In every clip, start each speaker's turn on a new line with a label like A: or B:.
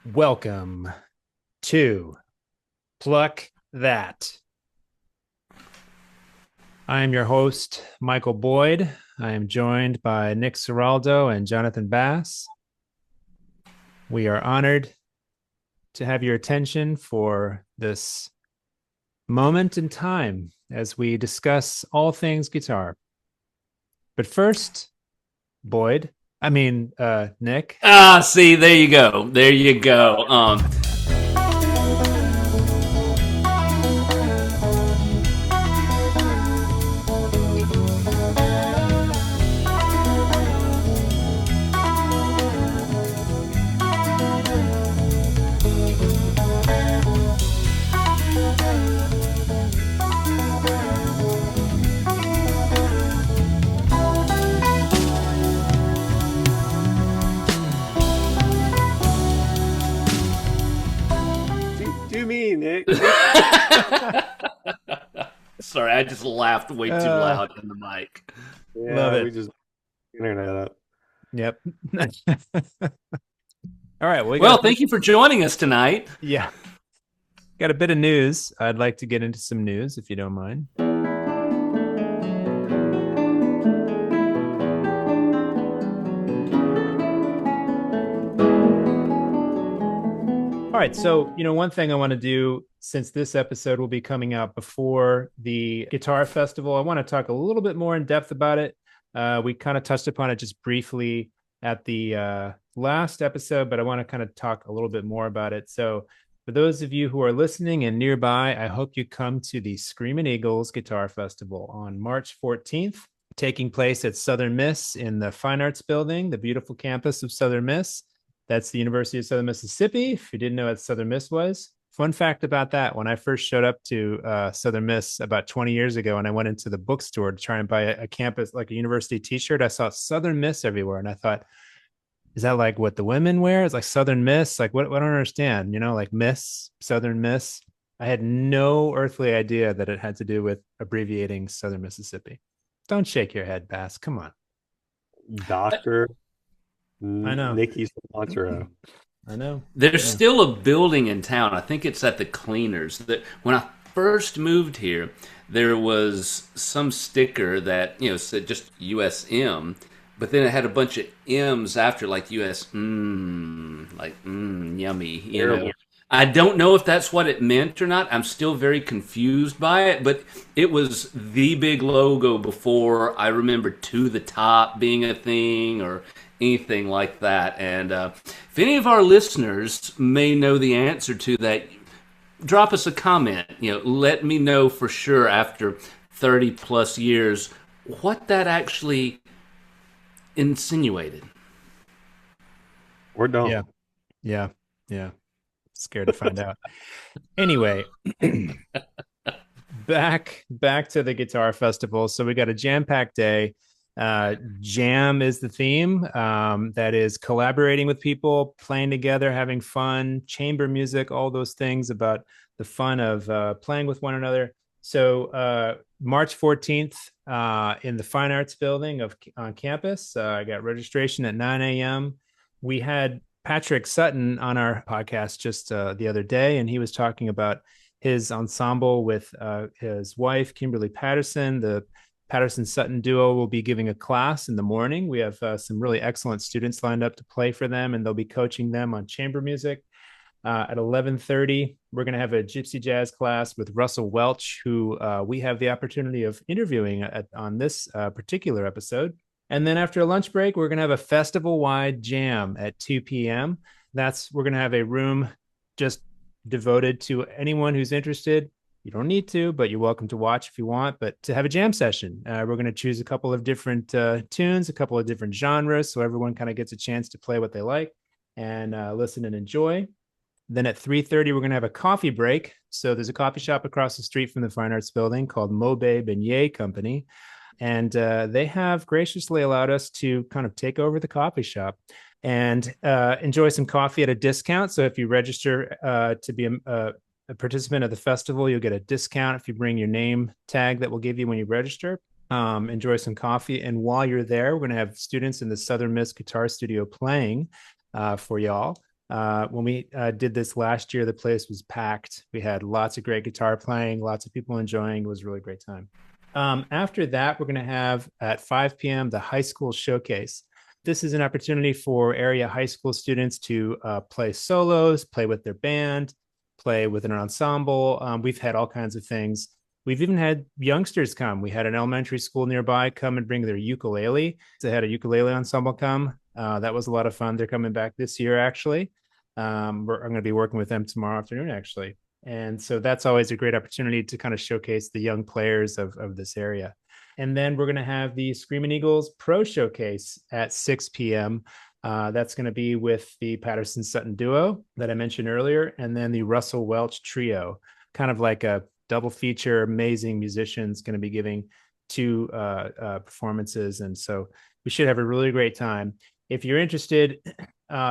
A: Welcome to Pluck That. I am your host, Michael Boyd. I am joined by Nick Ciraldo and Jonathan Bass. We are honored to have your attention for this moment in time as we discuss all things guitar. But first, Nick.
B: See, there you go. There you go.
C: Do me, Nick.
B: Sorry, I just laughed way too loud in the mic.
A: Love it.
C: We just internet up.
A: Yep. All right.
B: Well, thank you for joining us tonight.
A: Yeah. Got a bit of news. I'd like to get into some news, if you don't mind. All right. So, one thing I want to do, since this episode will be coming out before the Guitar Festival, I want to talk a little bit more in depth about it. We kind of touched upon it just briefly at the last episode, but I want to kind of talk a little bit more about it. So for those of you who are listening and nearby, I hope you come to the Screamin' Eagles Guitar Festival on March 14th, taking place at Southern Miss in the Fine Arts Building, the beautiful campus of Southern Miss. That's the University of Southern Mississippi. If you didn't know what Southern Miss was, fun fact about that, when I first showed up to Southern Miss about 20 years ago and I went into the bookstore to try and buy a campus, like a university t-shirt, I saw Southern Miss everywhere. And I thought, is that like what the women wear? It's like Southern Miss. Like, what? I don't understand, like Miss, Southern Miss. I had no earthly idea that it had to do with abbreviating Southern Mississippi. Don't shake your head, Bass. Come on.
C: Doctor
A: I know.
C: Nikki Cilantro.
A: I know.
B: There's still a building in town. I think it's at the Cleaners. That when I first moved here, there was some sticker that said just USM, but then it had a bunch of M's after, like US, yummy.
C: Terrible.
B: I don't know if that's what it meant or not. I'm still very confused by it, but it was the big logo before I remember To the Top being a thing or anything like that. And if any of our listeners may know the answer to that, drop us a comment. Let me know for sure after 30 plus years what that actually insinuated.
C: Or don't.
A: Yeah. Scared to find out. Anyway, back to the Guitar Festival. So we got a jam-packed day. Jam is the theme. That is collaborating with people, playing together, having fun, chamber music, all those things about the fun of playing with one another. So March 14th in the Fine Arts Building on campus. I got registration at 9 a.m. We had Patrick Sutton on our podcast just the other day, and he was talking about his ensemble with his wife, Kimberly Patterson. The Patterson-Sutton duo will be giving a class in the morning. We have some really excellent students lined up to play for them, and they'll be coaching them on chamber music. At 11:30, we're going to have a Gypsy Jazz class with Russell Welch, who we have the opportunity of interviewing on this particular episode. And then after a lunch break, we're going to have a festival-wide jam at 2 p.m. We're going to have a room just devoted to anyone who's interested. You don't need to, but you're welcome to watch if you want, but to have a jam session. We're going to choose a couple of different tunes, a couple of different genres, so everyone kind of gets a chance to play what they like and listen and enjoy. Then at 3:30, we're going to have a coffee break. So there's a coffee shop across the street from the Fine Arts Building called Mobe Beignet Company. And they have graciously allowed us to kind of take over the coffee shop and enjoy some coffee at a discount. So if you register to be a participant of the festival, you'll get a discount if you bring your name tag that we'll give you when you register. Enjoy some coffee. And while you're there, we're going to have students in the Southern Miss Guitar Studio playing for y'all. When we did this last year, the place was packed. We had lots of great guitar playing, lots of people enjoying. It was a really great time. After that, we're going to have at 5 p.m. the high school showcase. This is an opportunity for area high school students to play solos, play with their band, play with an ensemble. We've had all kinds of things. We've even had youngsters come. We had an elementary school nearby come and bring their ukulele. They had a ukulele ensemble come. That was a lot of fun. They're coming back this year, actually. I'm going to be working with them tomorrow afternoon, actually. And so that's always a great opportunity to kind of showcase the young players of this area. And then we're going to have the Screamin' Eagles Pro Showcase at 6 p.m. That's going to be with the Patterson Sutton duo that I mentioned earlier, and then the Russell Welch trio, kind of like a double feature. Amazing musicians going to be giving two performances. And so we should have a really great time. If you're interested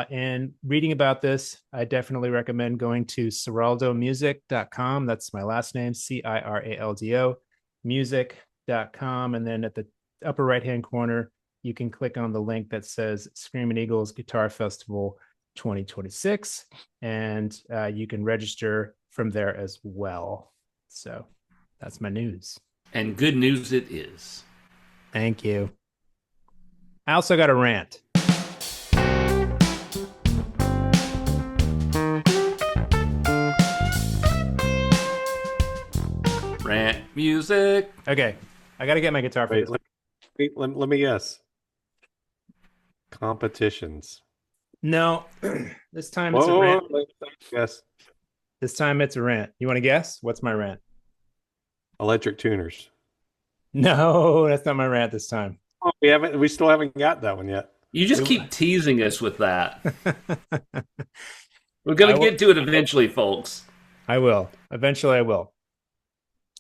A: in reading about this, I definitely recommend going to ciraldomusic.com. That's my last name, Ciraldo music.com. And then at the upper right-hand corner, you can click on the link that says Screamin' Eagles Guitar Festival 2026, and you can register from there as well. So that's my news.
B: And good news it is.
A: Thank you. I also got a rant.
B: Rant music.
A: Okay, I got to get my guitar for this.
C: Let me guess. Competitions.
A: No, this time it's a rant.
C: Yes.
A: This time it's a rant. You want to guess? What's my rant?
C: Electric tuners.
A: No, that's not my rant this time.
C: Oh, we still haven't got that one yet.
B: You just keep teasing us with that. We're going to get to it eventually, folks.
A: I will. Eventually I will.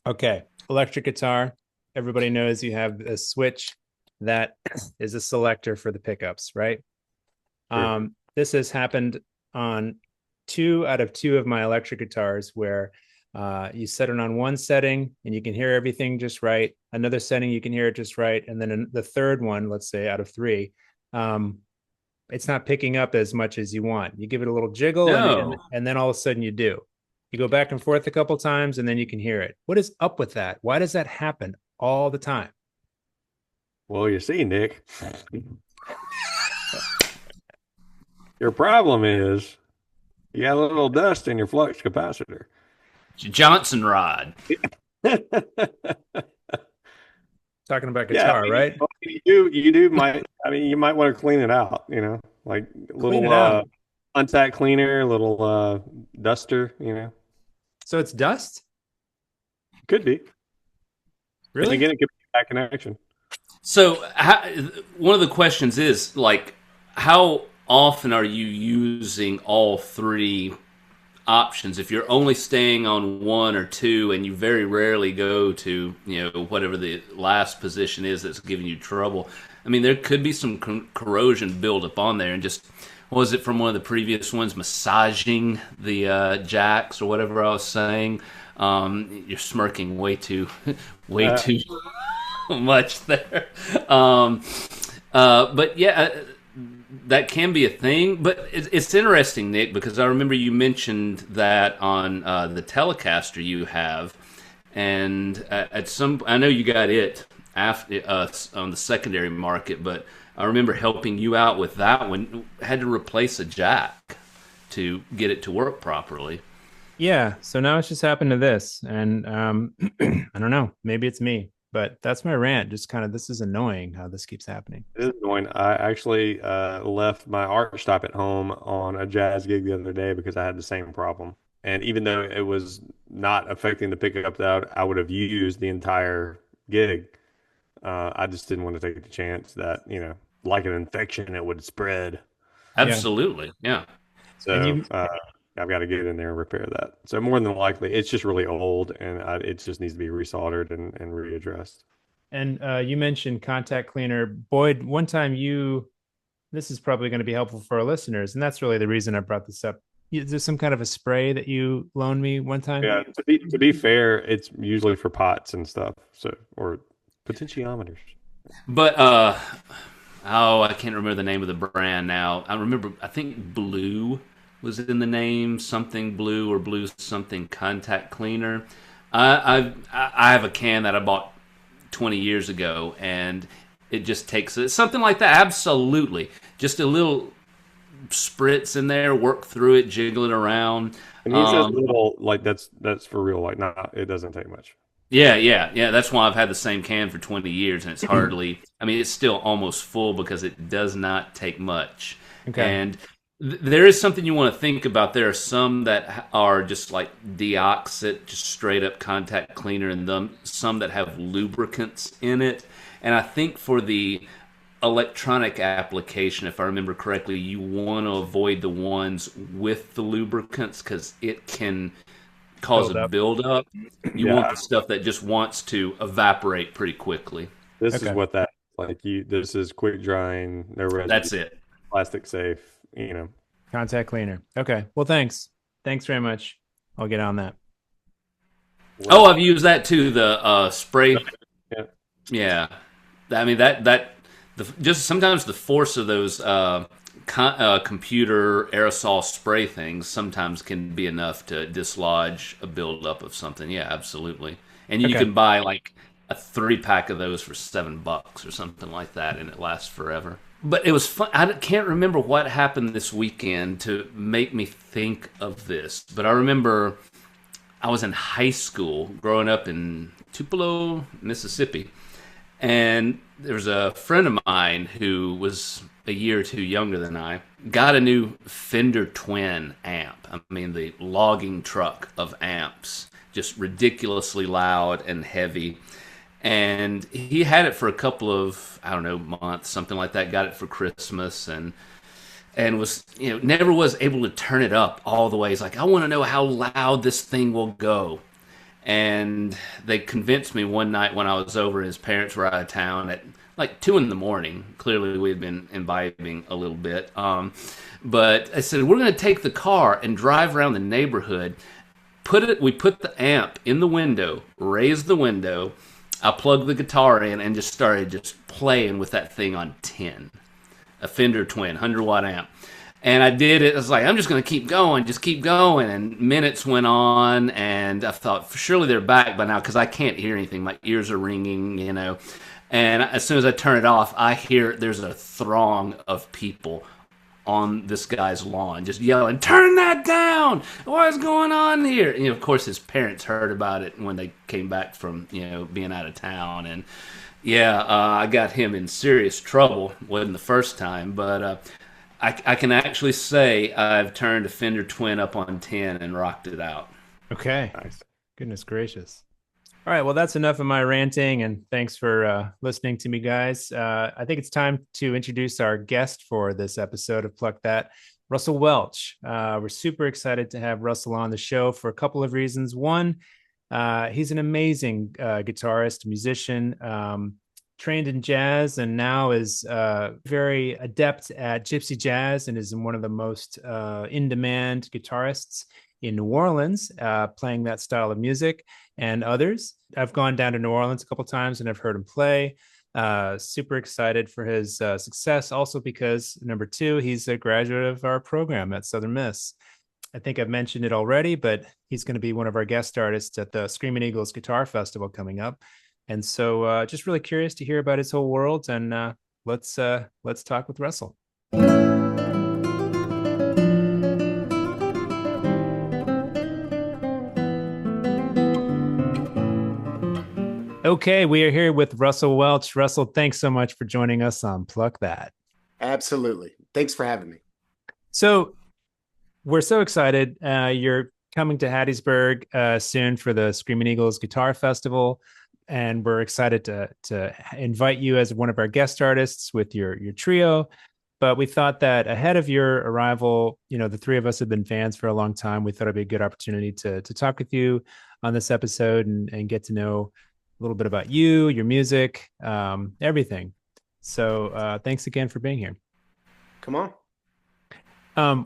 A: Okay, electric guitar. Everybody knows you have a switch that is a selector for the pickups, right? Sure. This has happened on 2 out of 2 of my electric guitars where you set it on one setting and you can hear everything just right. Another setting, you can hear it just right. And then the third one, let's say out of 3, it's not picking up as much as you want. You give it a little jiggle and then all of a sudden you do. You go back and forth a couple times and then you can hear it. What is up with that? Why does that happen all the time?
C: Well, you see, Nick, your problem is you got a little dust in your flux capacitor.
B: Johnson rod.
A: Talking about guitar, right?
C: You do might. I mean, you might want to clean it out. You know, like a little untack cleaner, a little duster. You know.
A: So it's dust?
C: Could be.
A: Really?
C: And again, it could be a bad connection.
B: So one of the questions is, like, how often are you using all 3 options? If you're only staying on 1 or 2 and you very rarely go to, whatever the last position is that's giving you trouble, I mean, there could be some corrosion build up on there. And just, was it from one of the previous ones, massaging the jacks or whatever I was saying? You're smirking way too much there. But yeah, that can be a thing. But it's interesting, Nick, because I remember you mentioned that on the Telecaster you have, and I know you got it after on the secondary market, but I remember helping you out with that one. Had to replace a jack to get it to work properly.
A: Yeah, so now it's just happened to this, and I don't know, maybe it's me, but that's my rant. Just kind of, this is annoying how this keeps happening.
C: It is annoying. I actually left my art stop at home on a jazz gig the other day because I had the same problem. And even though it was not affecting the pickup that I would have used the entire gig, I just didn't want to take the chance that, like an infection, it would spread.
B: Absolutely, yeah.
C: So I've got to get in there and repair that. So more than likely, it's just really old, and it just needs to be resoldered and readdressed.
A: And you mentioned contact cleaner. Boyd, one time this is probably going to be helpful for our listeners, and that's really the reason I brought this up. Is there some kind of a spray that you loaned me one time?
C: Yeah, to be fair, it's usually for pots and stuff, or potentiometers.
B: But I can't remember the name of the brand now. I think Blue was in the name, something blue or blue something contact cleaner. I have a can that I bought 20 years ago, and it just takes it. Something like that, absolutely. Just a little spritz in there, work through it, jiggle it around.
C: And he says little, like that's for real. Like, nah, it doesn't take much.
B: Yeah. That's why I've had the same can for 20 years, and it's hardly. I mean, it's still almost full because it does not take much.
A: Okay.
B: And there is something you want to think about. There are some that are just like deoxit, just straight up contact cleaner, and some that have lubricants in it. And I think for the electronic application, if I remember correctly, you want to avoid the ones with the lubricants because it can cause a buildup. You want the stuff that just wants to evaporate pretty quickly.
C: This is what that like. This is quick drying.
B: That's it.
C: Plastic safe.
A: Contact cleaner. Okay. Well, thanks. Thanks very much. I'll get on that.
B: Oh, I've used that too. The spray. Yeah. I mean just sometimes the force of those computer aerosol spray things sometimes can be enough to dislodge a buildup of something. Yeah, absolutely. And you can buy like a 3-pack of those for $7 or something like that, and it lasts forever. But it was fun. I can't remember what happened this weekend to make me think of this, but I remember I was in high school growing up in Tupelo, Mississippi, and there was a friend of mine who was a year or two younger than I, got a new Fender Twin amp. I mean, the logging truck of amps, just ridiculously loud and heavy. And he had it for a couple of, I don't know, months, something like that. Got it for Christmas and was, never was able to turn it up all the way. He's like, I want to know how loud this thing will go. And they convinced me one night when I was over, his parents were out of town at like 2 a.m. Clearly we had been imbibing a little bit. But I said, we're going to take the car and drive around the neighborhood. We put the amp in the window, raised the window. I plugged the guitar in and just started playing with that thing on 10. A Fender Twin, 100-watt amp. And I did it. I was like, I'm just going to keep going, just keep going. And minutes went on, and I thought, surely they're back by now because I can't hear anything. My ears are ringing, And as soon as I turn it off, I hear there's a throng of people on this guy's lawn just yelling, turn that down! What is going on here? And, of course, his parents heard about it when they came back from, being out of town. And, I got him in serious trouble. Wasn't the first time, but I can actually say I've turned a Fender Twin up on 10 and rocked it out.
A: Okay. Nice. Goodness gracious. All right. Well, that's enough of my ranting, and thanks for listening to me, guys. I think it's time to introduce our guest for this episode of Pluck That, Russell Welch. We're super excited to have Russell on the show for a couple of reasons. One, he's an amazing guitarist, musician, trained in jazz, and now is very adept at Gypsy Jazz and is one of the most in-demand guitarists in New Orleans, playing that style of music, and others. I've gone down to New Orleans a couple times and I've heard him play. Super excited for his success, also because, number 2, he's a graduate of our program at Southern Miss. I think I've mentioned it already, but he's going to be one of our guest artists at the Screamin Eagles Guitar Festival coming up. And so just really curious to hear about his whole world, and let's talk with Russell. Okay, we are here with Russell Welch. Russell, thanks so much for joining us on Pluck That.
D: Absolutely. Thanks for having me. So
A: we're so excited. You're coming to Hattiesburg soon for the Screamin Eagles Guitar Festival, and we're excited to invite you as one of our guest artists with your trio. But we thought that ahead of your arrival, the 3 of us have been fans for a long time. We thought it'd be a good opportunity to talk with you on this episode and get to know a little bit about you, your music, everything. So thanks again for being here.
D: Come on.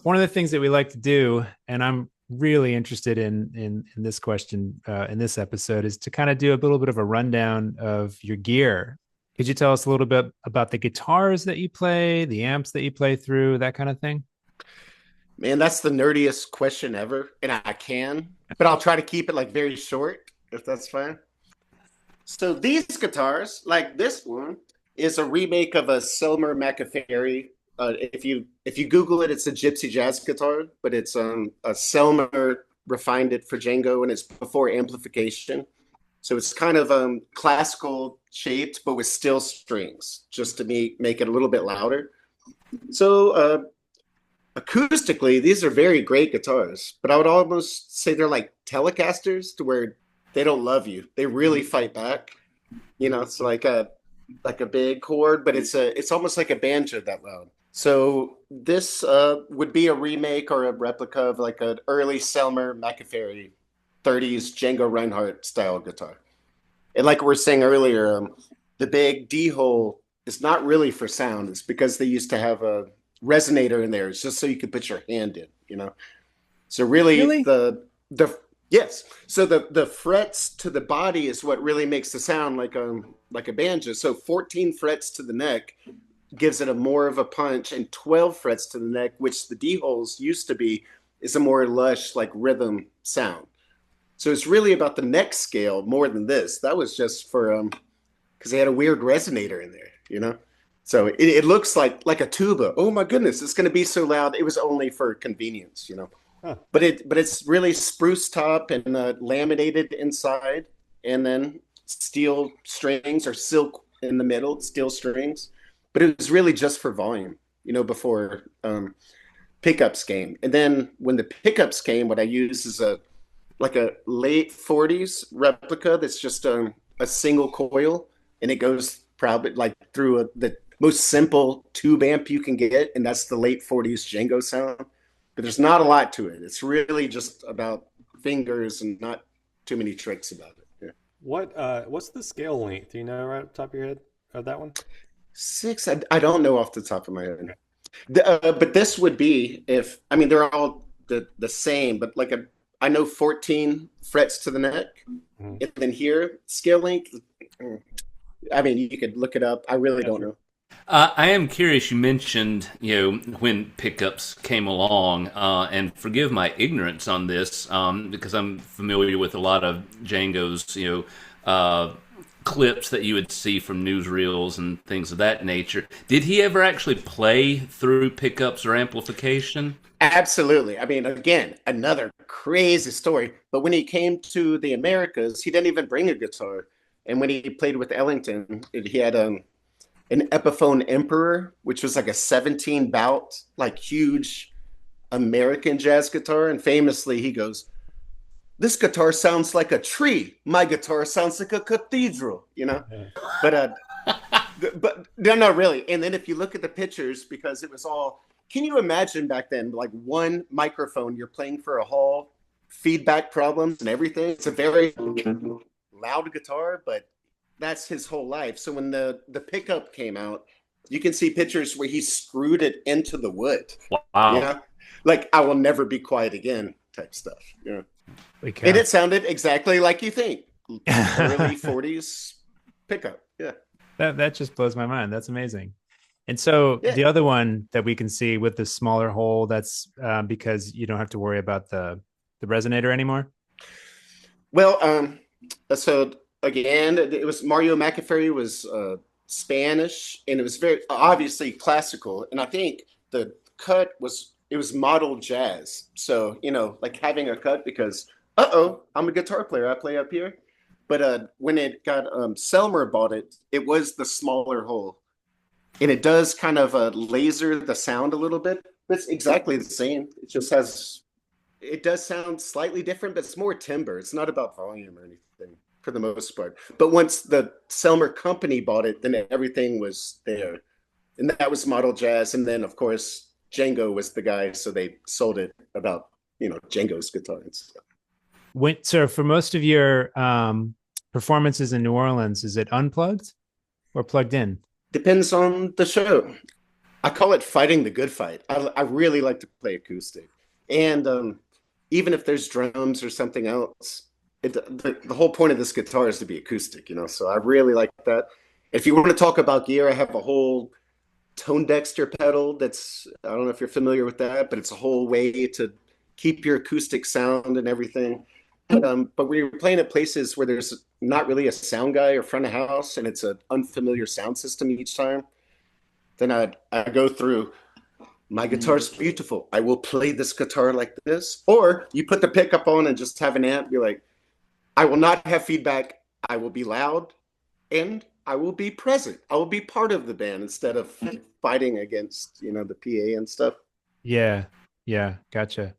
A: One of the things that we like to do, and I'm really interested in this question in this episode, is to kind of do a little bit of a rundown of your gear. Could you tell us a little bit about the guitars that you play, the amps that you play through, that kind of thing?
D: Man, that's the nerdiest question ever, and I can, but I'll try to keep it like very short, if that's fine. So these guitars, like this one, is a remake of a Selmer McAfee. If you Google it, it's a Gypsy Jazz guitar, but it's a Selmer refined it for Django, and it's before amplification. So it's kind of classical shaped, but with still strings, just to make it a little bit louder. So acoustically, these are very great guitars, but I would almost say they're like Telecasters, to where they don't love you. They really fight back. It's like a big chord, but it's almost like a banjo that loud. So this would be a remake or a replica of like an early Selmer McAfee 30s Django Reinhardt style guitar. And like we were saying earlier, the big D hole is not really for sound. It's because they used to have a resonator in there. It's just so you could put your hand in. So really? the yes. So the frets to the body is what really makes the sound like a banjo. So 14 frets to the neck gives it a more of a punch, and 12 frets to the neck, which the D holes used to be, is a more lush like rhythm sound. So it's really about the neck scale more than this. That was just for because they had a weird resonator in there. So it looks like a tuba. Oh my goodness, it's going to be so loud. It was only for convenience.
C: Huh.
D: But it's really spruce top and laminated inside, and then steel strings or silk in the middle, steel strings. But it was really just for volume, before pickups came. And then when the pickups came, what I use is a late 40s replica that's just a single coil, and it goes probably like through the most simple tube amp you can get, and that's the late 40s Django sound. But there's not a lot to it. It's really just about fingers and not too many tricks about it. Yeah.
C: What's the scale length? Do you know right off the top of your head of that one?
D: 6, I don't know off the top of my head. But this would be they're all the same, but I know 14 frets to the neck, and then here scale length. You could look it up. I really don't know.
B: I am curious. You mentioned, when pickups came along, and forgive my ignorance on this, because I'm familiar with a lot of Django's, clips that you would see from newsreels and things of that nature. Did he ever actually play through pickups or amplification?
D: Absolutely. Again, another crazy story. But when he came to the Americas, he didn't even bring a guitar. And when he played with Ellington, he had an Epiphone Emperor, which was like a 17 bout, like huge American jazz guitar. And famously, he goes, "This guitar sounds like a tree. My guitar sounds like a cathedral," But no, really. And then if you look at the pictures, because it was all, can you imagine back then, like one microphone, you're playing for a hall, feedback problems and everything. It's a very loud guitar, but that's his whole life. So when the pickup came out, you can see pictures where he screwed it into the wood.
B: Wow.
D: Like "I will never be quiet again" type stuff. And it sounded exactly like you think. Early 40s pickup. Yeah.
A: That just blows my mind. That's amazing. And so the other one that we can see with the smaller hole, that's because you don't have to worry about the resonator anymore.
D: Well, so again, it was Mario McAfee was Spanish, and it was very obviously classical. And I think the cut was model jazz. So, like having a cut because, I'm a guitar player. I play up here. But when it got, Selmer bought it, it was the smaller hole. And it does kind of laser the sound a little bit. But it's exactly the same. It does sound slightly different, but it's more timbre. It's not about volume or anything for the most part. But once the Selmer company bought it, then everything was there. And that was model jazz. And then, of course, Django was the guy. So they sold it about, Django's guitar and stuff.
A: So for most of your performances in New Orleans, is it unplugged or plugged in?
D: Depends on the show. I call it fighting the good fight. I really like to play acoustic. And even if there's drums or something else, the whole point of this guitar is to be acoustic, So I really like that. If you want to talk about gear, I have a whole tone dexter pedal. That's, I don't know if you're familiar with that, but it's a whole way to keep your acoustic sound and everything. But when you're playing at places where there's not really a sound guy or front of house and it's an unfamiliar sound system each time, then I go through, my guitar's beautiful, I will play this guitar like this. Or you put the pickup on and just have an amp, be like, I will not have feedback, I will be loud, and I will be present. I will be part of the band instead of fighting against, the PA and stuff.
A: Yeah. Yeah. Gotcha.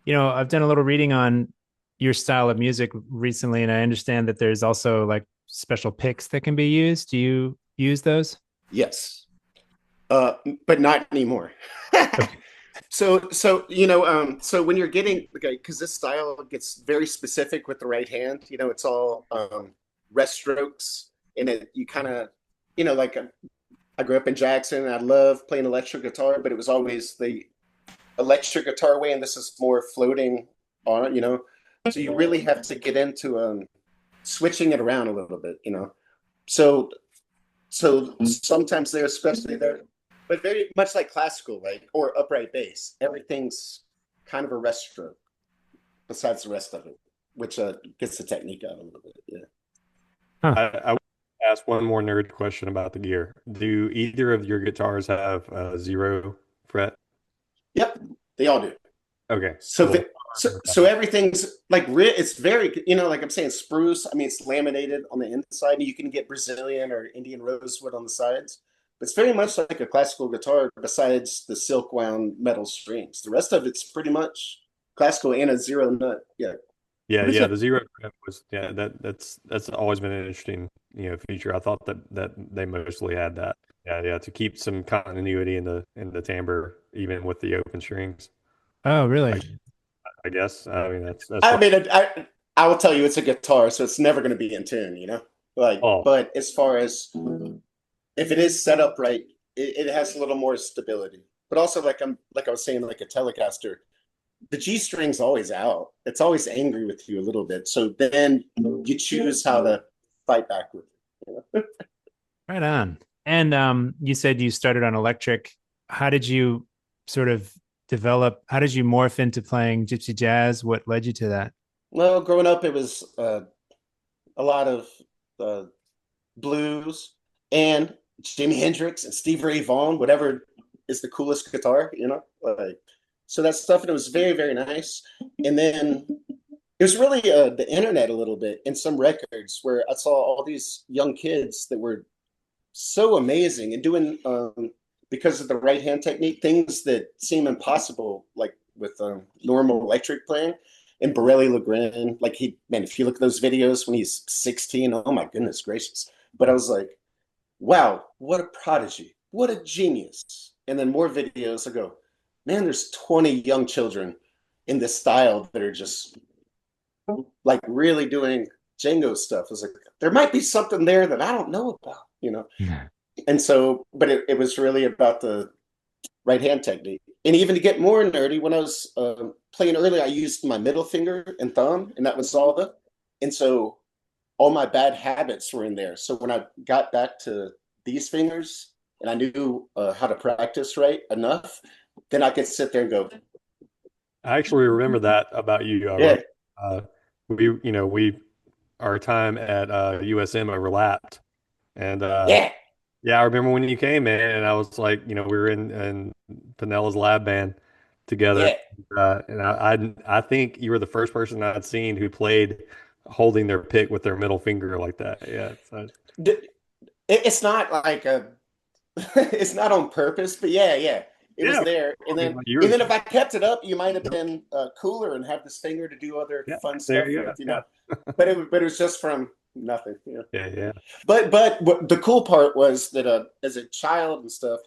A: I've done a little reading on your style of music recently, and I understand that there's also like special picks that can be used. Do you use those?
D: Yes. But not anymore. So when you're getting, okay, because this style gets very specific with the right hand, it's all rest strokes, and you kind of, like I grew up in Jackson, and I love playing electric guitar, but it was always the electric guitar way, and this is more floating on it. So you really have to get into switching it around a little bit, So sometimes they're especially there, but very much like classical, like, or upright bass, everything's kind of a rest stroke besides the rest of it, which gets the technique out a little bit. Yeah.
C: Huh. I want to ask one more nerd question about the gear. Do either of your guitars have 0 fret?
D: Yep, they all do.
C: Okay.
D: So everything's like, it's very, like I'm saying, spruce. I mean, it's laminated on the inside. You can get Brazilian or Indian rosewood on the sides. But it's very much like a classical guitar besides the silk wound metal strings. The rest of it's pretty much classical and a 0 nut. Yeah.
C: Yeah. The 0 fret was, that's always been an interesting, feature. I thought that they mostly had that. Yeah, to keep some continuity in the timbre, even with the open strings.
A: Oh, really?
C: I guess. I mean, that's.
D: I will tell you, it's a guitar, so it's never going to be in tune, But as far as if it is set up right, it has a little more stability. But also, like I was saying, like a Telecaster, the G string's always out. It's always angry with you a little bit. So then you choose how to fight back with it.
A: Right on. And you said you started on electric. How did you sort of develop? How did you morph into playing Gypsy Jazz? What led you to that?
D: Well, growing up, it was a lot of blues and Jimi Hendrix and Stevie Ray Vaughan, whatever is the coolest guitar, so that stuff. And it was very, very nice. And then it was really the internet a little bit and some records where I saw all these young kids that were so amazing and doing, because of the right hand technique, things that seem impossible, like with normal electric playing. And Borelli Legrand, if you look at those videos when he's 16, oh my goodness gracious. But I was like, wow, what a prodigy, what a genius. And then more videos, I go, man, there's 20 young children in this style that are just like really doing Django stuff. I was like, there might be something there that I don't know about, Yeah. And so, but it was really about the right hand technique. And even to get more nerdy, when I was playing early, I used my middle finger and thumb, and that was all the. And so all my bad habits were in there. So when I got back to these fingers and I knew how to practice right enough, then I could sit there and go.
C: I actually remember that about you.
D: Yeah.
C: Our time at USM overlapped. And
D: yeah.
C: I remember when you came in, and I was like, we were in Pinella's lab band together.
D: Yeah.
C: And I think you were the first person I'd seen who played holding their pick with their middle finger like that. Yeah. So.
D: It's not like it's not on purpose, but yeah. It was there. And then if I kept it up, you might have been cooler and have this finger to do other fun stuff with, But it was just from nothing.
C: Yeah.
D: But the cool part was that as a child and stuff,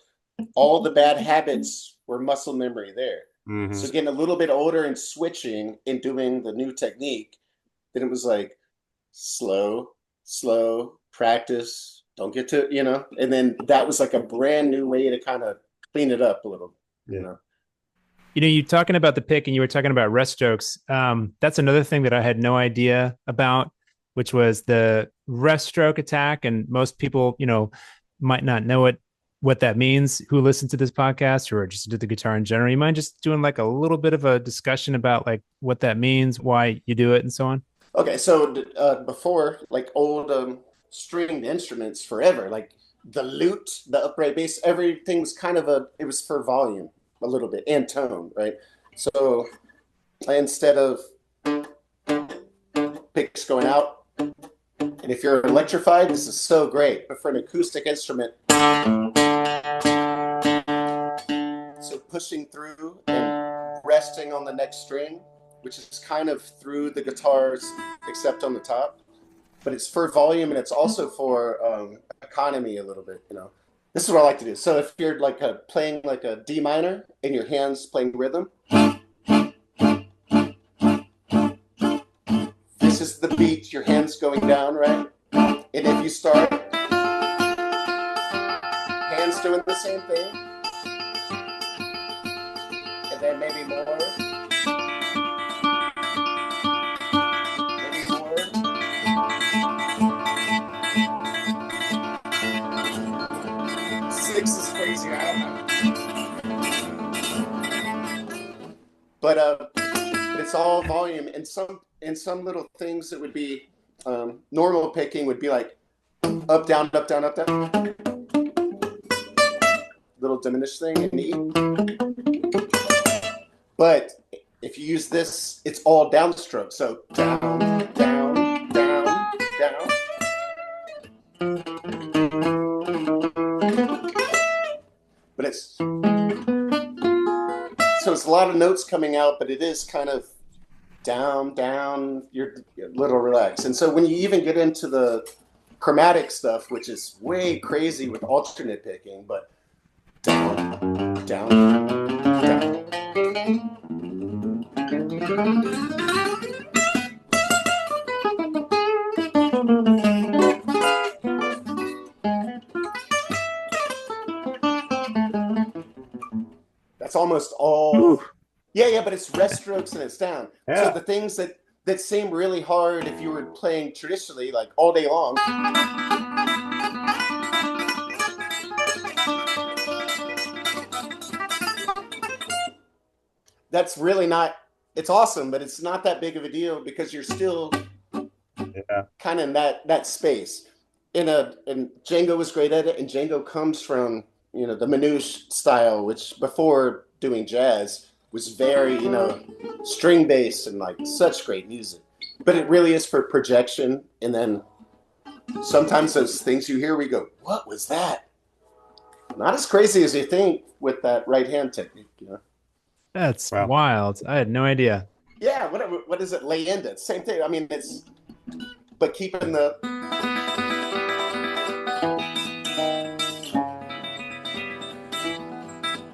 D: all the bad habits were muscle memory there.
C: Mm-hmm.
D: So getting a little bit older and switching and doing the new technique, then it was like slow practice. Don't get to, and then that was like a brand new way to kind of clean it up a little,
A: You're talking about the pick and you were talking about rest strokes. That's another thing that I had no idea about, which was the rest stroke attack. And most people, might not know it what that means, who listens to this podcast or just to the guitar in general? You mind just doing like a little bit of a discussion about like what that means, why you do it, and so on?
D: Okay, so before, like old stringed instruments forever, like the lute, the upright bass, everything was kind of it was for volume a little bit and tone, right? So instead of picks going out, and if you're electrified, this is so great. But for an acoustic instrument, so pushing through and resting on the next string, which is kind of through the guitars, except on the top. But it's for volume and it's also for economy a little bit, you know. This is what I like to do. So if you're like playing like a D minor and your hands playing rhythm, this is the beat, your hands going down, right? And if you start hands doing the same thing, and then maybe more, six is crazy, I don't know. But it's all volume, and some little things that would be normal picking would be like up, down, up, down, up, down. Little diminished thing in E. But if you use this, it's all downstroke. So down, down, down, down. But it's a lot of notes coming out, but it is kind of down, down, you're a little relaxed. And so when you even get into the chromatic stuff, which is way crazy with alternate picking, but down, down, down. That's almost all. Ooh. Yeah, but it's rest strokes and it's down. Yeah. So the things that seem really hard if you were playing traditionally, like all day long, that's really not, it's awesome, but it's not that big of a deal because you're still kind of in that space. And Django was great at it, and Django comes from, you know, the Manouche style, which before doing jazz was very, you know, string based and like such great music. But it really is for projection. And then sometimes those things you hear, we go, what was that? Not as crazy as you think with that right hand technique, you know?
A: That's wild. I had no idea.
D: Yeah, what is it? Lay into it. Same thing. I mean, but keeping the.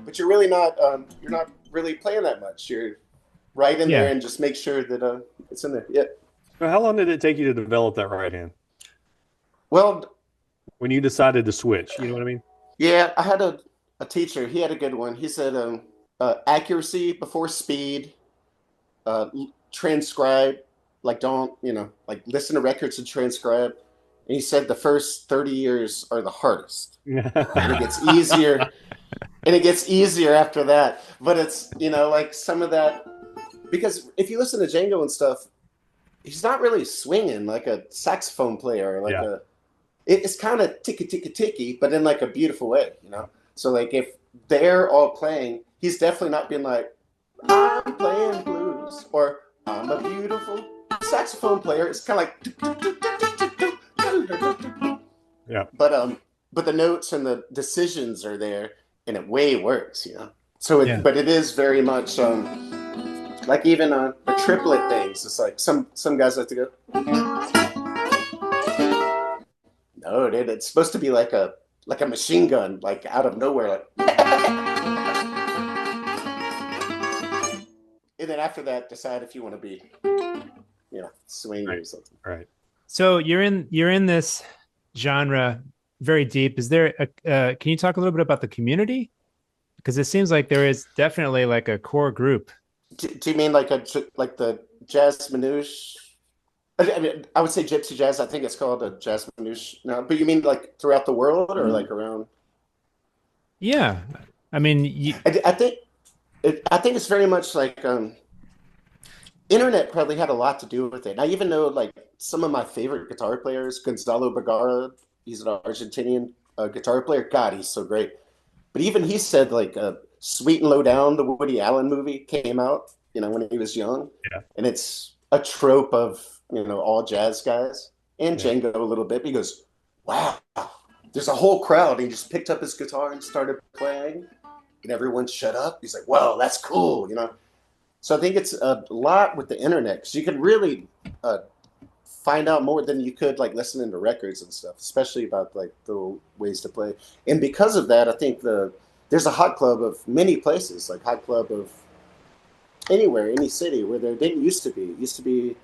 D: But you're really not. You're not really playing that much. You're right in there and just make sure that it's in there. Yeah.
C: So how long did it take you to develop that right hand?
D: Well,
C: when you decided to switch, you know what I mean?
D: Yeah, I had a teacher. He had a good one. He said accuracy before speed. Transcribe, like don't, you know, like listen to records and transcribe. And he said the first 30 years are the hardest. And it gets easier. And it gets easier after that. But it's, you know, like some of that, because if you listen to Django and stuff, he's not really swinging like a saxophone player, like it's kind of ticky, ticky, ticky, but in like a beautiful way, you know? So like if they're all playing, he's definitely not being like, I'm playing blues, or I'm a beautiful saxophone player. It's kind of like, but the notes and the decisions are there, and it way works, you know. So, but it is very much like even the triplet things. It's like some guys like to go, no, dude, it's supposed to be like a machine gun, like out of nowhere, like. And then after that, decide if you want to be, you know, swing or something.
C: Right.
A: So you're in this genre very deep. Is there can you talk a little bit about the community? Because it seems like there is definitely like a core group.
D: Do you mean like the jazz manouche? I mean, I would say Gypsy Jazz. I think it's called a jazz manouche now. But you mean like throughout the world or like around?
A: Yeah. I mean,
D: I think it's very much like internet probably had a lot to do with it. I even know like some of my favorite guitar players, Gonzalo Bagara, he's an Argentinian guitar player. God, he's so great. But even he said like Sweet and Low Down, the Woody Allen movie came out, when he was young,
C: Yeah.
D: and it's a trope of all jazz guys and
C: Yeah.
D: Django a little bit. He goes, "Wow, there's a whole crowd." And he just picked up his guitar and started playing, and everyone shut up. He's like, "Wow, that's cool." So I think it's a lot with the internet because you can really find out more than you could like listening to records and stuff, especially about like the ways to play. And because of that, I think there's a hot club of many places, like hot club of anywhere, any city where there didn't used to be. It used to be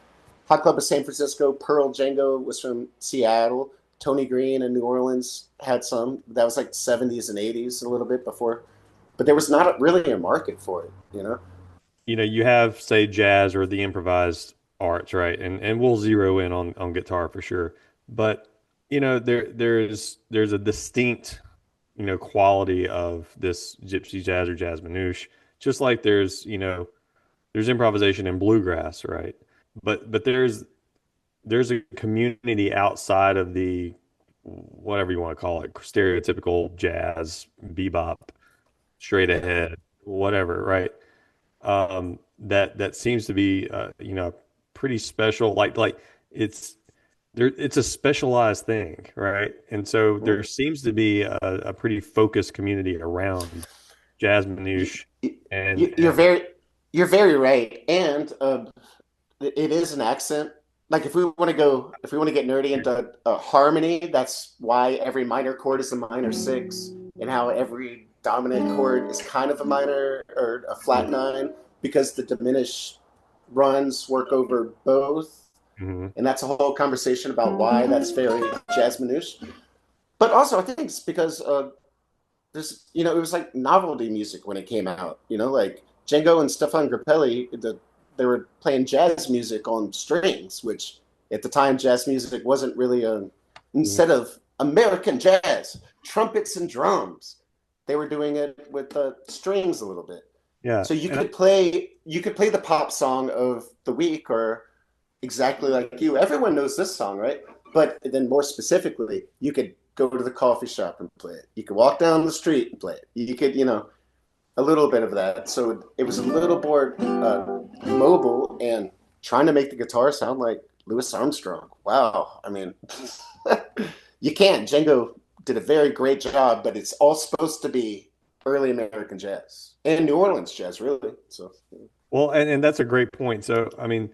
D: hot club of San Francisco. Pearl Django was from Seattle. Tony Green in New Orleans had some. That was like 70s and 80s, a little bit before, but there was not really a market for it.
C: You have, say, jazz or the improvised arts, right? And we'll zero in on guitar for sure. But there's a distinct quality of this gypsy jazz or jazz manouche, just like there's improvisation in bluegrass, right? But there's a community outside of the whatever you want to call it, stereotypical jazz, bebop, straight ahead, whatever, right? That seems to be pretty special. Like it's it's a specialized thing, right? And so there seems to be a pretty focused community around jazz manouche, and
D: You're very right, and it is an accent. Like if we want to get nerdy into harmony, that's why every minor chord is a minor six, and how every dominant chord is kind of a minor or a flat nine, because the diminished runs work over both.
C: Mhm.
D: And that's a whole conversation about why that's very jazz manouche. But also, I think it's because it was like novelty music when it came out. Like Django and Stefan Grappelli, they were playing jazz music on strings, which at the time jazz music wasn't really instead of American jazz, trumpets and drums, they were doing it with strings a little bit.
C: Yeah.
D: So you could play the pop song of the week, or exactly like you. Everyone knows this song, right? But then more specifically, you could go to the coffee shop and play it. You could walk down the street and play it. You could, a little bit of that. So it was a little more mobile and trying to make the guitar sound like Louis Armstrong. Wow. I mean, you can. Django did a very great job, but it's all supposed to be early American jazz and New Orleans jazz, really. So,
C: Well, and that's a great point. So, I mean,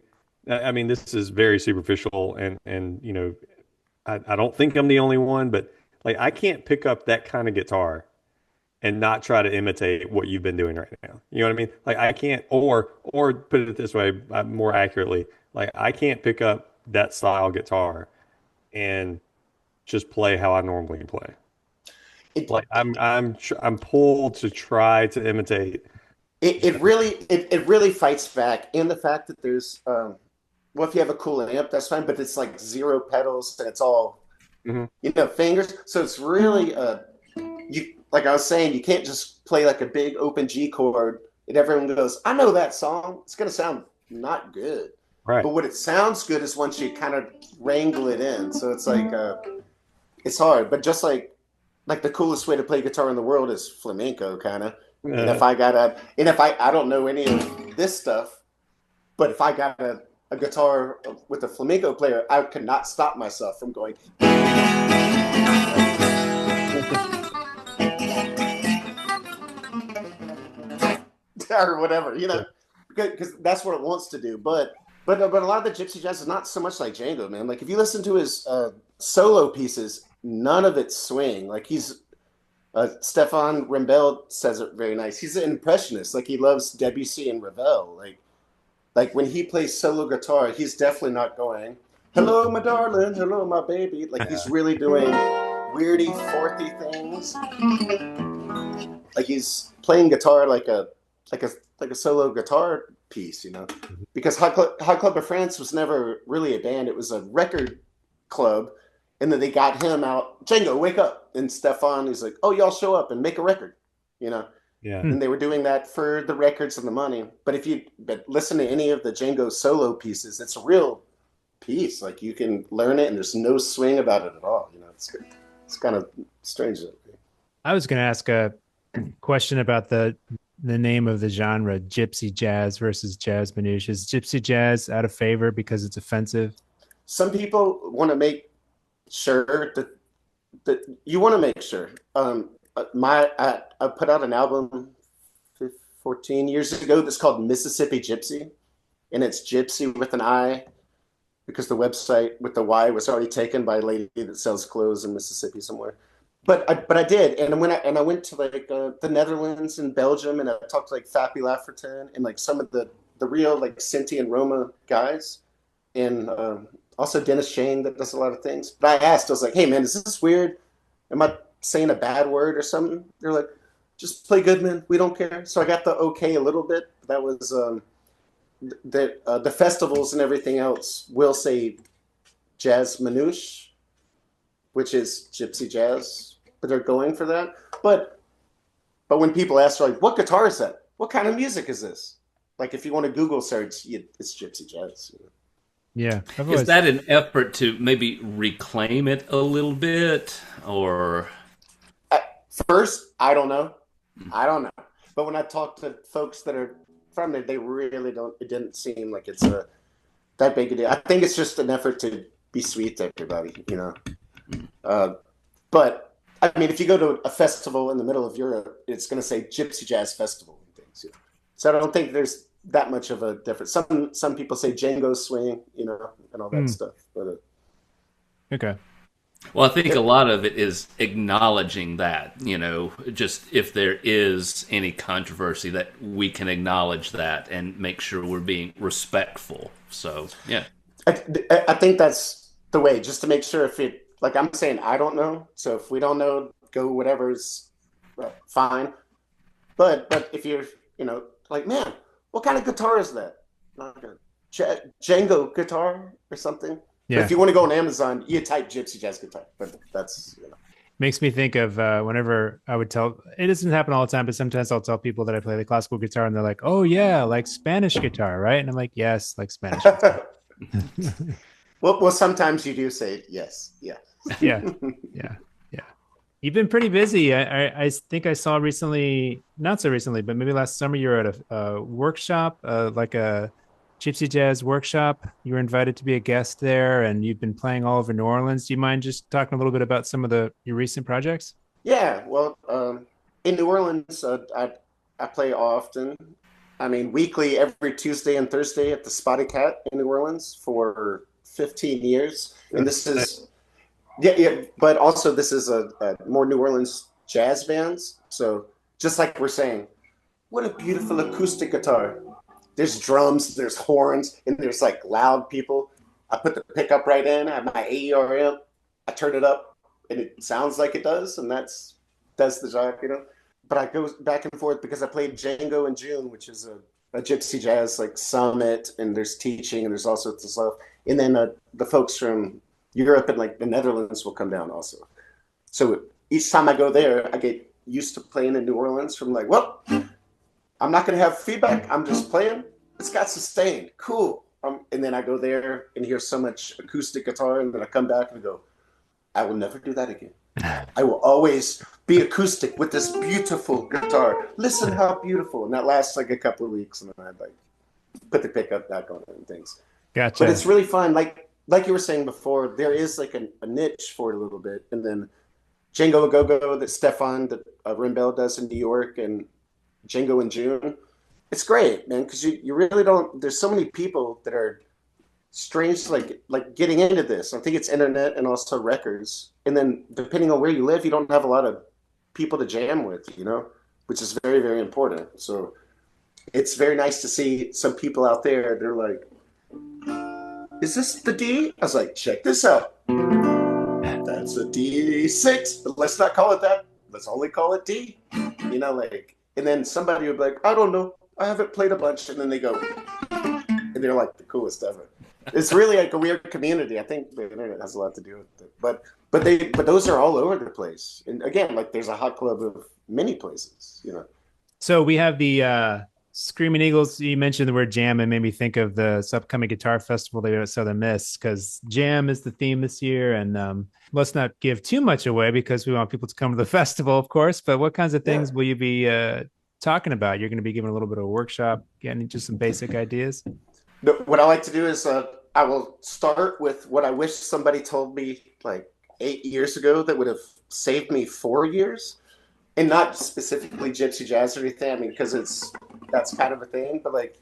C: this is very superficial, and I don't think I'm the only one, but like I can't pick up that kind of guitar and not try to imitate what you've been doing right now. You know what I mean? Like I can't, or put it this way, more accurately, like I can't pick up that style guitar and just play how I normally play.
D: it
C: Like I'm pulled to try to imitate.
D: it really fights back. And the fact that there's well, if you have a cool amp, that's fine, but it's like zero pedals and it's all
C: Mhm.
D: fingers. So it's really you, like I was saying, you can't just play like a big open G chord and everyone goes, "I know that song." It's gonna sound not good.
C: Right.
D: But what it sounds good is once you kind of wrangle it in. So it's like it's hard. But just like the coolest way to play guitar in the world is flamenco, kind of. And if I don't know any of this stuff, but if I got a guitar with a flamenco player, I could not stop myself from going or whatever, because that's what it wants to do. But a lot of the Gypsy Jazz is not so much like Django, man. Like if you listen to his solo pieces, none of it's swing. Like he's Stefan Rembel says it very nice. He's an impressionist. Like he loves Debussy and Ravel. Like when he plays solo guitar, he's definitely not going, "Hello, my darling. Hello, my baby." Like he's really doing weirdy, fourthy things. Like he's playing guitar like a solo guitar piece, Because Hot Club of France was never really a band; it was a record club, And then they got him out. Django, wake up! And Stefan is like, "Oh, y'all show up and make a record," you know.
C: Yeah.
D: And they were doing that for the records and the money. But if you listen to any of the Django solo pieces, it's a real piece. Like you can learn it, and there's no swing about it at all. You know, it's kind of strange.
A: I was going to ask a question about the name of the genre, Gypsy Jazz versus Jazz Manouche. Is Gypsy Jazz out of favor because it's offensive?
D: Some people want to make sure that you want to make sure. I put out an album 14 years ago that's called Mississippi Gypsy, and it's Gypsy with an I because the website with the Y was already taken by a lady that sells clothes in Mississippi somewhere. But I did, and I went to like the Netherlands and Belgium, and I talked to like Fappy Lafferton and like some of the real like Sinti and Roma guys, and also Dennis Shane that does a lot of things. But I asked, I was like, "Hey man, is this weird? Am I saying a bad word or something?" They're like, "Just play good, man. We don't care." So I got the okay a little bit. That was the festivals and everything else will say Jazz Manouche, which is Gypsy Jazz, but they're going for that. But when people ask, like, "What guitar is that? What kind of music is this?" Like, if you want to Google search, it's Gypsy Jazz. You know?
A: Yeah.
B: Is that an effort to maybe reclaim it a little bit, or?
D: First, I don't know. But when I talk to folks that are from there, they really don't. It didn't seem like it's that big a deal. I think it's just an effort to be sweet to everybody, you know. But I mean, if you go to a festival in the middle of Europe, it's going to say Gypsy Jazz Festival and things. You know? So I don't think there's that much of a difference. Some people say Django swing, you know, and all that stuff. But
A: okay.
B: Well, I think a lot of it is acknowledging that, you know, just if there is any controversy, that we can acknowledge that and make sure we're being respectful. So, yeah.
D: I think that's the way, just to make sure if it, like I'm saying, I don't know. So if we don't know, go whatever's fine. But if you're, you know, like, man, what kind of guitar is that? Like a Django guitar or something?
A: Yeah.
D: But if you want to go on Amazon, you type Gypsy Jazz guitar. But that's, you know.
A: Makes me think of whenever I would tell, it doesn't happen all the time, but sometimes I'll tell people that I play the classical guitar and they're like, "Oh yeah, like Spanish guitar, right?" And I'm like, "Yes, like Spanish guitar."
D: well, sometimes you do say yes. Yeah.
A: Yeah. You've been pretty busy. I think I saw recently, not so recently, but maybe last summer you were at a workshop, like a Gypsy Jazz workshop. You were invited to be a guest there, and you've been playing all over New Orleans. Do you mind just talking a little bit about some of your recent projects?
D: Yeah, well, in New Orleans, I play often. I mean, weekly, every Tuesday and Thursday at the Spotted Cat in New Orleans for 15 years. And this is, yeah. But also this is a more New Orleans jazz bands. So just like we're saying, what a beautiful acoustic guitar. There's drums, there's horns, and there's like loud people. I put the pickup right in, I have my AERM, I turn it up, and it sounds like it does, and does the job, you know. But I go back and forth because I played Django in June, which is a Gypsy Jazz like summit, and there's teaching, and there's all sorts of stuff. And then the folks from Europe and like the Netherlands will come down also. So each time I go there, I get used to playing in New Orleans from like, well, I'm not going to have feedback. I'm just playing. It's got sustain. Cool. And then I go there and hear so much acoustic guitar, and then I come back and go, I will never do that again. I will always be acoustic with this beautiful guitar. Listen how beautiful. And that lasts like a couple of weeks, and then I like put the pickup back on it and things.
A: Gotcha.
D: But it's really fun. Like you were saying before, there is like a niche for it a little bit. And then Django a Go-Go that Stefan that Rimbel does in New York, and Django in June. It's great, man, because you really don't. There's so many people that are strange, like getting into this. I think it's internet and also records, and then depending on where you live, you don't have a lot of people to jam with, you know, which is very, very important. So it's very nice to see some people out there. They're like, "Is this the D?" I was like, "Check this out. That's a D6, but let's not call it that. Let's only call it D." You know, like. And then somebody would be like, "I don't know. I haven't played a bunch." And then they go, and they're like the coolest ever. It's really like a weird community. I think the internet has a lot to do with it. But those are all over the place. And again, like there's a hot club of many places, you know.
A: So we have the Screaming Eagles. You mentioned the word jam and made me think of the upcoming guitar festival they have at Southern Miss, because jam is the theme this year. And let's not give too much away because we want people to come to the festival, of course. But what kinds of things will you be talking about? You're going to be giving a little bit of a workshop, getting just some basic ideas.
D: What I like to do is I will start with what I wish somebody told me like 8 years ago that would have saved me 4 years. And not specifically Gypsy Jazz or anything, I mean, because that's kind of a thing. But like,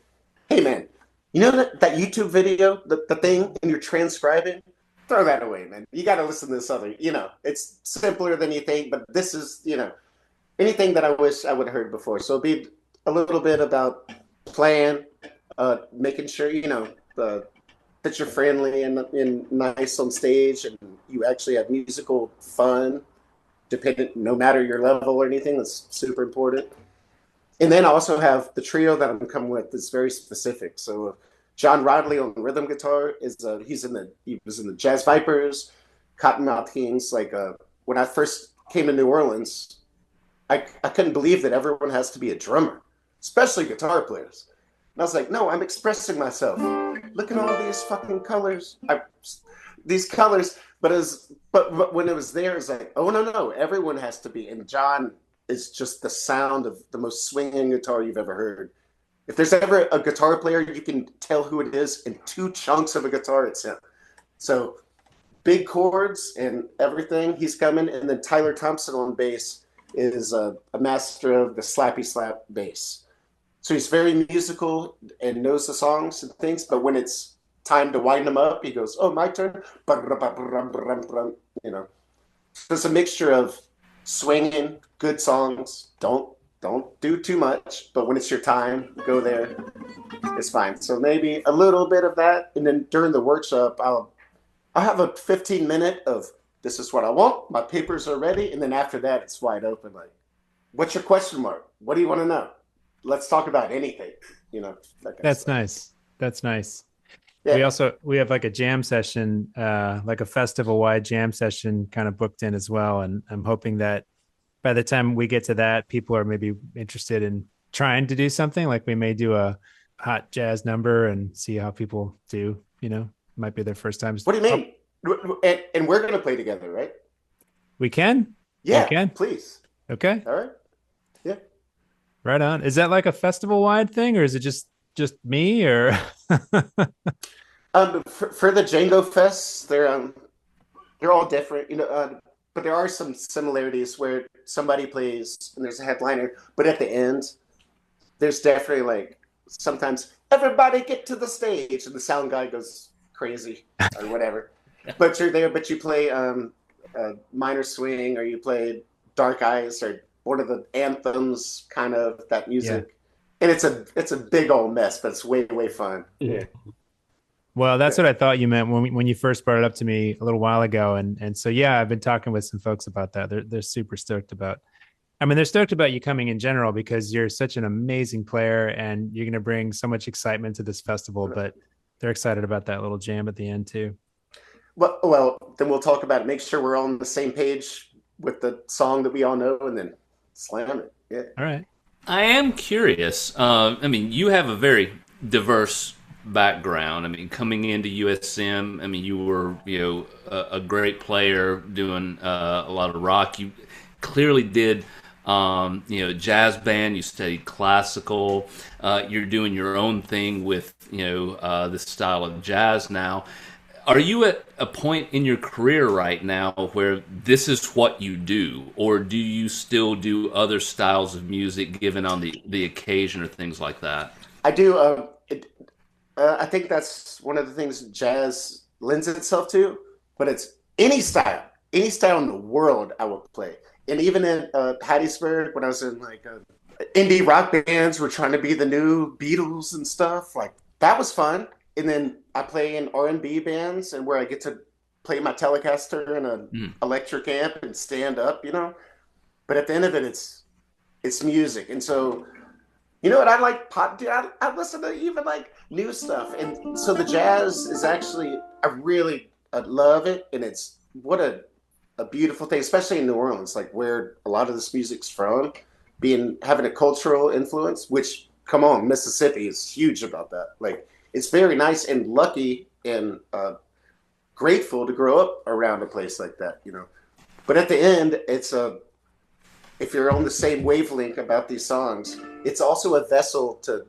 D: hey man, you know that YouTube video, the thing, and you're transcribing? Throw that away, man. You got to listen to this other, you know, it's simpler than you think, but this is, you know, anything that I wish I would have heard before. So it'll be a little bit about playing, making sure, you know, that you're friendly and nice on stage, and you actually have musical fun, dependent, no matter your level or anything. That's super important. And then I also have the trio that I'm coming with that's very specific. So John Rodley on rhythm guitar is he was in the Jazz Vipers, Cottonmouth Kings. Like when I first came to New Orleans, I couldn't believe that everyone has to be a drummer, especially guitar players. And I was like, no, I'm expressing myself. Look at all these fucking colors. These colors. But when it was there, it's like, oh, no, everyone has to be. And John is just the sound of the most swinging guitar you've ever heard. If there's ever a guitar player, you can tell who it is in 2 chunks of a guitar, it's him. So big chords and everything, he's coming. And then Tyler Thompson on bass is a master of the slappy slap bass. So he's very musical and knows the songs and things, but when it's time to wind him up, he goes, oh, my turn. You know, so it's a mixture of swinging, good songs. Don't do too much, but when it's your time, go there. It's fine. So maybe a little bit of that, and then during the workshop, I'll have a 15-minute of this is what I want. My papers are ready, and then after that, it's wide open. Like, what's your question mark? What do you want to know? Let's talk about anything. You know.
A: That's nice. That's nice.
D: Yeah.
A: We have like a jam session, like a festival wide jam session kind of booked in as well. And I'm hoping that by the time we get to that, people are maybe interested in trying to do something. Like we may do a hot jazz number and see how people do, you know, might be their first time.
D: What do you mean? And we're going to play together, right?
A: We can?
D: Yeah,
A: we can.
D: Please.
A: Okay.
D: All right. Yeah.
A: Right on. Is that like a festival wide thing, or is it just me, or?
D: For the Django Fest, they're all different, you know, but there are some similarities where somebody plays and there's a headliner, but at the end, there's definitely like sometimes everybody get to the stage and the sound guy goes crazy or whatever. But you're there, but you play minor swing, or you play Dark Eyes, or one of the anthems, kind of that music. Yeah. And it's a big old mess, but it's way fun.
C: Yeah.
A: Well, that's what I thought you meant when you first brought it up to me a little while ago, and so yeah, I've been talking with some folks about that. They're super stoked about. I mean, they're stoked about you coming in general because you're such an amazing player and you're going to bring so much excitement to this festival. But they're excited about that little jam at the end too.
D: Well, then we'll talk about it. Make sure we're all on the same page with the song that we all know, and then slam it. Yeah.
A: All right.
B: I am curious. I mean, you have a very diverse background. I mean, coming into USM, I mean, you were, you know, a great player doing a lot of rock. You clearly did, you know, jazz band. You studied classical. You're doing your own thing with, you know, this style of jazz now. Are you at a point in your career right now where this is what you do, or do you still do other styles of music given on the occasion or things like that?
D: I do. I think that's one of the things jazz lends itself to, but it's any style in the world I will play. And even in Hattiesburg, when I was in like indie rock bands, were trying to be the new Beatles and stuff, like that was fun. And then I play in R&B bands, and where I get to play my Telecaster and an electric amp and stand up, you know. But at the end of it, it's music. And so, you know what, I like pop. Dude, I listen to even like new stuff. And so the jazz is actually, I love it. And it's what a beautiful thing, especially in New Orleans, like where a lot of this music's from, having a cultural influence, which, come on, Mississippi is huge about that. Like, it's very nice and lucky and grateful to grow up around a place like that, you know. But at the end, if you're on the same wavelength about these songs, it's also a vessel to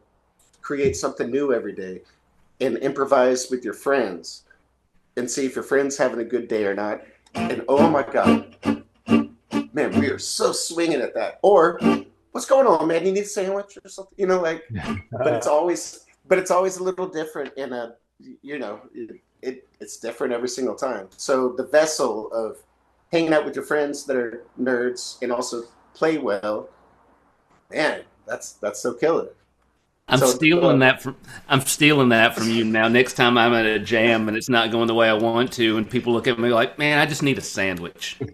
D: create something new every day and improvise with your friends and see if your friend's having a good day or not. And oh my God, man, we are so swinging at that. Or, what's going on, man? You need a sandwich or something? You know, like, but it's always a little different it's different every single time. So the vessel of hanging out with your friends that are nerds and also play well, man, that's so killer.
B: I'm stealing that from you now. Next time I'm at a jam and it's not going the way I want to, and people look at me like, "Man, I just need a sandwich."
D: you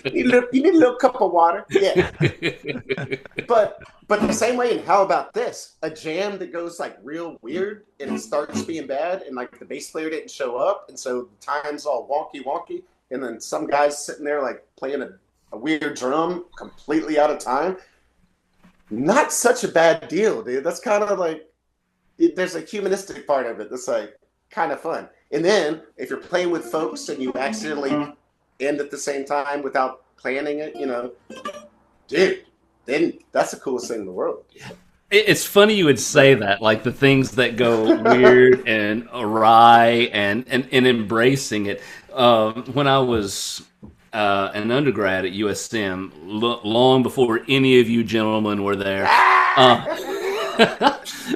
D: need a little cup of water, yeah. But the same way. And how about this? A jam that goes like real weird and it starts being bad, and like the bass player didn't show up, and so the time's all wonky, and then some guy's sitting there like playing a weird drum completely out of time. Not such a bad deal, dude. That's kind of like, there's a humanistic part of it that's like kind of fun. And then if you're playing with folks and you accidentally end at the same time without planning it, you know, dude, then that's the coolest thing in the world.
B: It's funny you would say that, like the things that go weird and awry and embracing it. When I was an undergrad at USM, long before any of you gentlemen were there.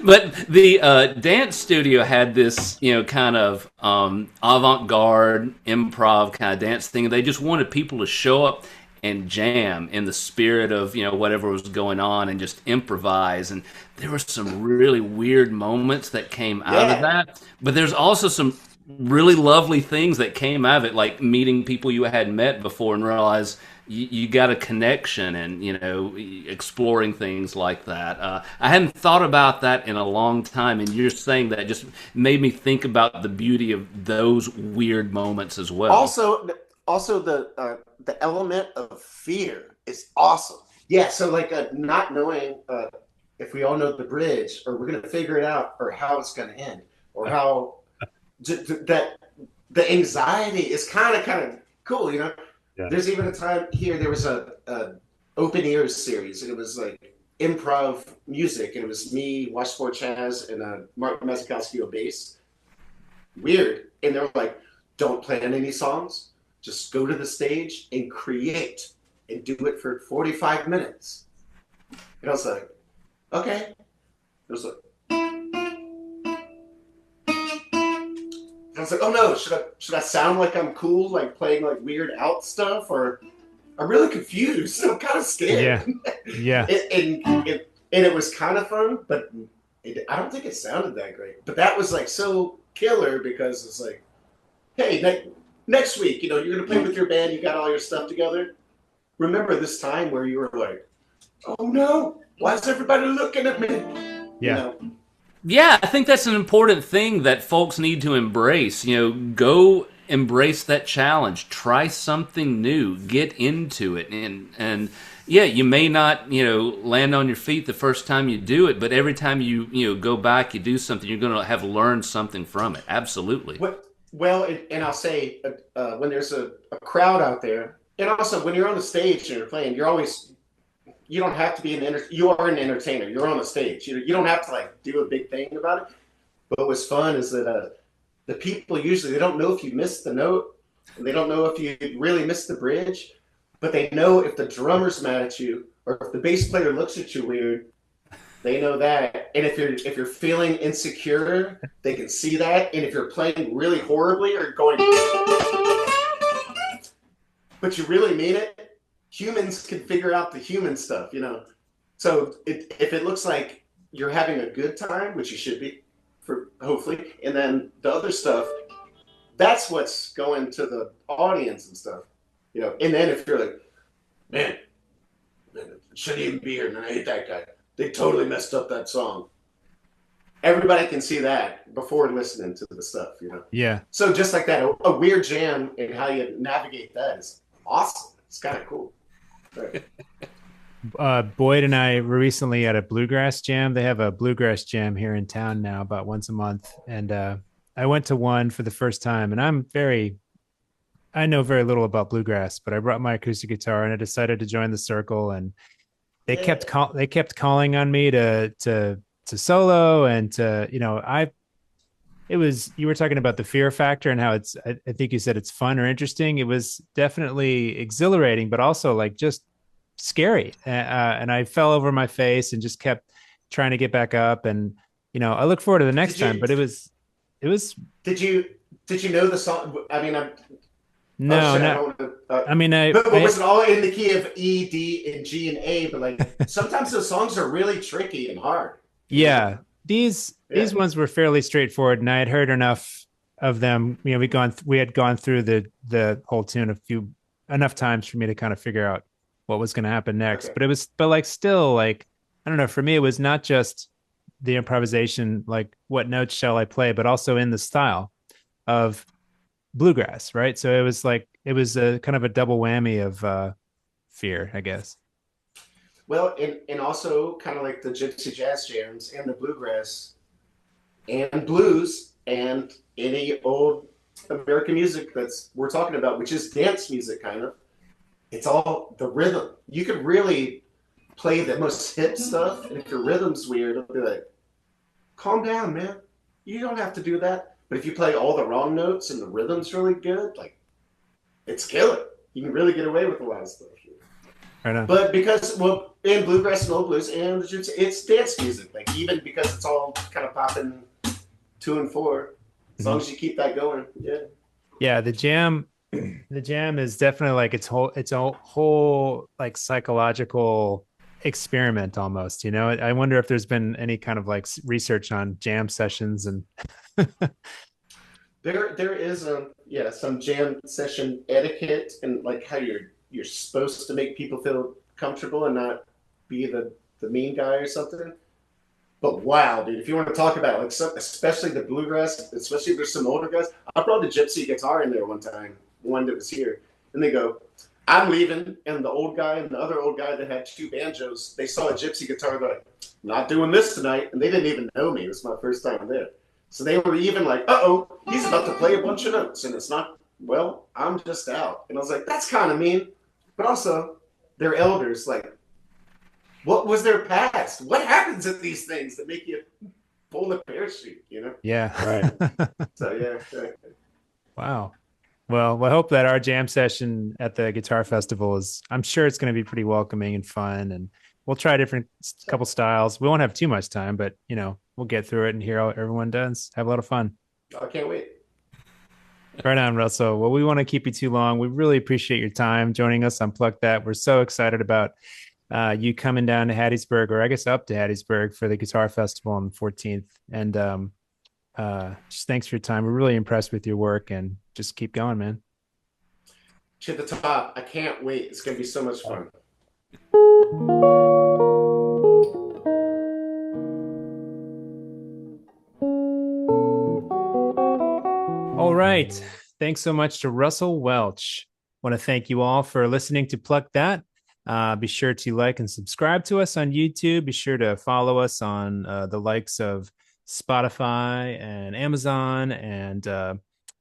B: But the dance studio had this, kind of avant-garde improv kind of dance thing. They just wanted people to show up and jam in the spirit of, whatever was going on and just improvise. And there were some really weird moments that came out of that. But there's also some really lovely things that came out of it, like meeting people you hadn't met before and realize you got a connection and, exploring things like that. I hadn't thought about that in a long time, and you're saying that just made me think about the beauty of those weird moments as well.
D: Also the element of fear is awesome. Yeah, so like not knowing if we all know the bridge, or we're going to figure it out, or how it's going to end, or how that the anxiety is kind of cool, Yeah. There's even a time here, there was a open ears series, and it was like improv music, and it was me, Washboard Chaz, and Martin Mazikowski on bass. Weird. And they were like, don't plan any songs, just go to the stage and create, and do it for 45 minutes. And I was like, okay. It was like, I was like, oh no, should I sound like I'm cool, like playing like weird out stuff, or I'm really confused. I'm kind of scared.
A: Yeah.
D: and it was kind of fun, but I don't think it sounded that great. But that was like so killer, because it's like, hey, next week, you're gonna play with your band, you got all your stuff together. Remember this time where you were like, oh no, why is everybody looking at me?
A: Yeah.
B: Yeah, I think that's an important thing that folks need to embrace. Go embrace that challenge. Try something new. Get into it. And yeah, you may not, land on your feet the first time you do it, but every time you go back, you do something, you're going to have learned something from it. Absolutely.
D: Well, and I'll say when there's a crowd out there, and also when you're on the stage and you're playing, you don't have to be you are an entertainer. You're on the stage. You don't have to like do a big thing about it. But what's fun is that the people usually, they don't know if you missed the note, and they don't know if you really missed the bridge, but they know if the drummer's mad at you, or if the bass player looks at you weird. They know that. And if you're feeling insecure, they can see that. And if you're playing really horribly or going, but you really mean it, humans can figure out the human stuff, So if it looks like you're having a good time, which you should be, hopefully, and then the other stuff, that's what's going to the audience and stuff, And then if you're like, man, it shouldn't even be here, and I hate that guy. They totally messed up that song. everybody can see that before listening to the stuff, you know.
A: Yeah.
D: So just like that, a weird jam and how you navigate that is awesome. It's kind of cool. Right.
A: Boyd and I were recently at a bluegrass jam. They have a bluegrass jam here in town now, about once a month. And I went to one for the first time, and I know very little about bluegrass, but I brought my acoustic guitar and I decided to join the circle. And they kept calling on me to solo and to, you know, you were talking about the fear factor and how I think you said it's fun or interesting. It was definitely exhilarating, but also like just scary. And I fell over my face and just kept trying to get back up. And, you know, I look forward to the next time, but it was,
D: did you know the song? I mean,
A: no, I mean,
D: but was it all in the key of E, D, and G and A? But like sometimes those songs are really tricky and hard.
A: Yeah. These ones were fairly straightforward, and I had heard enough of them. You know, we had gone through the whole tune enough times for me to kind of figure out what was going to happen next.
D: Okay.
A: But like still, like, I don't know, for me it was not just the improvisation, like what notes shall I play, but also in the style of bluegrass, right? So it was a kind of a double whammy of fear, I guess.
D: Well, and also kind of like the Gypsy Jazz jams and the bluegrass and blues and any old American music that's we're talking about, which is dance music kind of. It's all the rhythm. You could really play the most hip stuff, and if your rhythm's weird, it'll be like, calm down, man. You don't have to do that. But if you play all the wrong notes and the rhythm's really good, like, it's killer. You can really get away with a lot of stuff.
A: Right.
D: But because, well, in bluegrass and old blues, and it's dance music. Like, even because it's all kind of popping 2 and 4, as long as you keep that going, yeah.
A: Yeah, the jam is definitely like its whole like psychological experiment almost, you know. I wonder if there's been any kind of like research on jam sessions and
D: there is some jam session etiquette and like how you're supposed to make people feel comfortable and not be the mean guy or something. But wow, dude, if you want to talk about like especially the bluegrass, especially if there's some older guys, I brought the gypsy guitar in there one time, one that was here, and they go, I'm leaving, and the old guy and the other old guy that had 2 banjos, they saw a gypsy guitar, they're like, not doing this tonight, and they didn't even know me. It was my first time there. So they were even like, uh-oh, he's about to play a bunch of notes, and it's not, well, I'm just out. And I was like, that's kind of mean. But also, they're elders, like, what was their past? What happens at these things that make you pull the parachute, you know?
A: Yeah.
C: Right.
D: So, yeah.
A: Wow. Well, I hope that our jam session at the guitar festival I'm sure it's going to be pretty welcoming and fun. And we'll try a couple styles. We won't have too much time, but, you know, we'll get through it and hear how everyone does. Have a lot of fun.
D: I can't wait.
A: Right on, Russell. Well, we want to keep you too long. We really appreciate your time joining us on Pluck That. We're so excited about you coming down to Hattiesburg, or I guess up to Hattiesburg for the Guitar Festival on the 14th. And just thanks for your time. We're really impressed with your work, and just keep going, man.
D: To the top. I can't wait. It's going to be so much fun.
A: All right. Thanks so much to Russell Welch. I want to thank you all for listening to Pluck That. Be sure to like and subscribe to us on YouTube. Be sure to follow us on the likes of Spotify and Amazon and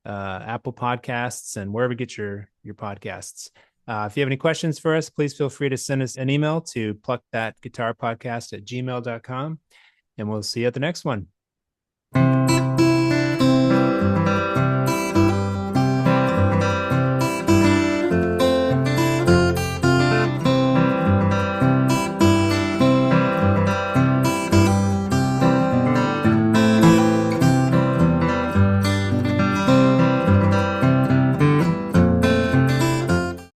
A: Apple Podcasts and wherever you get your podcasts. If you have any questions for us, please feel free to send us an email to pluckthatguitarpodcast@gmail.com. And we'll see you at the next one.